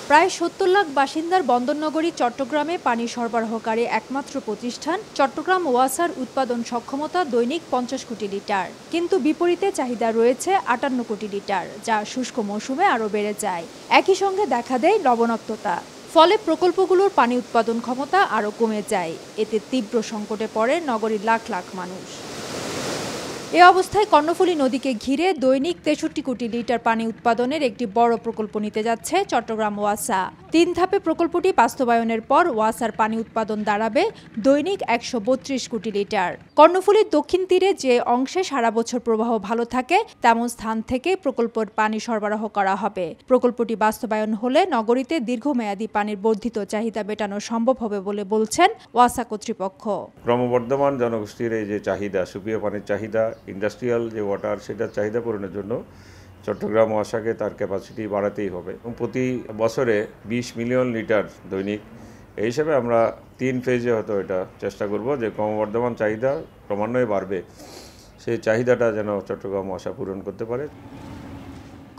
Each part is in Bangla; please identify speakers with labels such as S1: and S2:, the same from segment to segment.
S1: প্রায় ৭০ লাখ বাসিন্দার বন্দরনগরী চট্টগ্রামে পানি সরবরাহকারী একমাত্র প্রতিষ্ঠান চট্টগ্রাম ওয়াসার উৎপাদন সক্ষমতা দৈনিক ৫০ কোটি লিটার। কিন্তু বিপরীতে চাহিদা রয়েছে ৫৮ কোটি লিটার, যা শুষ্ক মৌসুমে আরও বেড়ে যায়। একই সঙ্গে দেখা দেয় লবণাক্ততা। ফলে প্রকল্পগুলোর পানি উৎপাদন ক্ষমতা আরও কমে যায়। এতে তীব্র সংকটে পড়ে নগরীর লাখ লাখ মানুষ। এ অবস্থায় কর্ণফুলী নদীকে ঘিরে দৈনিক ৬৩ কোটি লিটার পানি উৎপাদনের একটি বড় প্রকল্প নিতে যাচ্ছে চট্টগ্রাম ওয়াসা। ৩ ধাপে প্রকল্পটি বাস্তবায়নের পর ওয়াসার পানি উৎপাদন দাঁড়াবে দৈনিক ১৩২ কোটি লিটার। কর্ণফুলীর দক্ষিণ তীরে যে অংশে সারা বছর প্রবাহ ভালো থাকে তেমন স্থান থেকে প্রকল্পের পানি সরবরাহ করা হবে। প্রকল্পটি বাস্তবায়ন হলে নগরীতে দীর্ঘমেয়াদী পানির বর্ধিত চাহিদা মেটানো সম্ভব হবে বলে বলছেন ওয়াসা কর্তৃপক্ষ।
S2: ক্রমবর্ধমান জনগোষ্ঠীর এই যে চাহিদা, সুপেয় পানির চাহিদা, ইন্ডাস্ট্রিয়াল যে ওয়াটার, সেটার চাহিদা পূরণের জন্য চট্টগ্রাম ওয়াসাকে তার ক্যাপাসিটি বাড়াতেই হবে। প্রতি বছরে ২০ মিলিয়ন লিটার দৈনিক, এই হিসাবে আমরা ৩ ফেজে হয়তো এটা চেষ্টা করব যে ক্রমবর্ধমান চাহিদা ক্রমান্বয়ে বাড়বে, সেই চাহিদাটা যেন চট্টগ্রাম ওয়াসা পূরণ করতে পারে।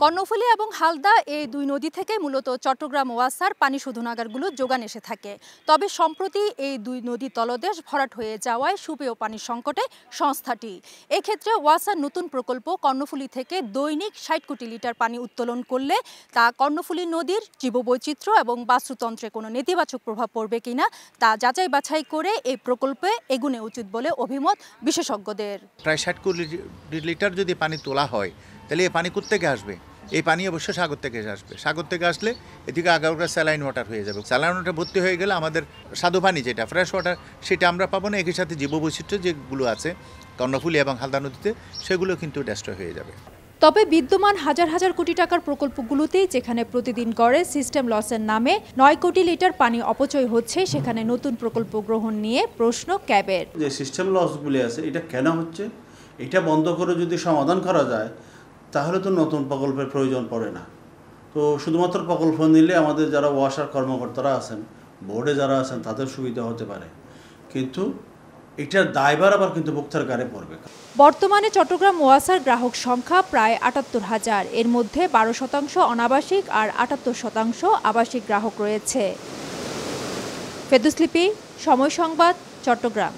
S1: কর্ণফুলী এবং হালদা এই দুই নদী থেকে মূলত চট্টগ্রাম ওয়াসার পানি শোধনাগারগুলো যোগান এসে থাকে। তবে সম্প্রতি এই দুই নদী তলদেশ ভরাট হয়ে যাওয়ায় সুপেয় পানির সংকটে সংস্থাটি। এক্ষেত্রে ওয়াসার নতুন প্রকল্প কর্ণফুলী থেকে দৈনিক ৬০ কোটি লিটার পানি উত্তোলন করলে তা কর্ণফুলী নদীর জীববৈচিত্র্য এবং বাস্তুতন্ত্রে কোনো নেতিবাচক প্রভাব পড়বে কিনা তা যাচাই বাছাই করে এই প্রকল্পে এগুনে উচিত বলে অভিমত বিশেষজ্ঞদের।
S3: প্রায় ৬০ কোটি লিটার যদি পানি তোলা হয় তাহলে এই পানি কোত্থেকে আসবে? এই পানি অবশ্য সাগর থেকে আসবে। সাগর থেকে আসলে এদিকে আগাগোড়া স্যালাইন ওয়াটার হয়ে যাবে। স্যালাইন ওয়াটার ভর্তি হয়ে গেলে আমাদের স্বাদু পানি যেটা ফ্রেশ ওয়াটার, সেটা আমরা পাবো না। একই সাথে জীববৈচিত্র্য যেগুলো আছে কর্ণফুলী এবং হালদা নদীতে, সেগুলো কিন্তু ডেস্ট্রয় হয়ে যাবে।
S1: তবে বিদ্যমান হাজার হাজার কোটি টাকার প্রকল্পগুলোতেই যেখানে প্রতিদিন গড়ে সিস্টেম লসের নামে ৯ কোটি লিটার পানি অপচয় হচ্ছে, সেখানে নতুন প্রকল্প গ্রহণ নিয়ে প্রশ্ন ক্যাবের।
S4: যে সিস্টেম লসগুলি আছে, এটা কেন হচ্ছে? এটা বন্ধ করে যদি সমাধান করা যায় তাহলে তো নতুন প্রকল্পের প্রয়োজন পড়ে না। তো শুধুমাত্র প্রকল্প নিলে আমাদের যারা ওয়াসার কর্মকর্তারা আছেন, বোর্ডে যারা আছেন, তাদের সুবিধা হতে পারে, কিন্তু এটার দায়ভার আবার কিন্তু ভোক্তার গাড়ে পড়বে।
S1: বর্তমানে চট্টগ্রাম ওয়াসার গ্রাহক সংখ্যা প্রায় ৭৮,০০০। এর মধ্যে ১২% অনাবাসিক আর ৭৮% আবাসিক গ্রাহক রয়েছে। ফেরদৌস লিপি, সময় সংবাদ, চট্টগ্রাম।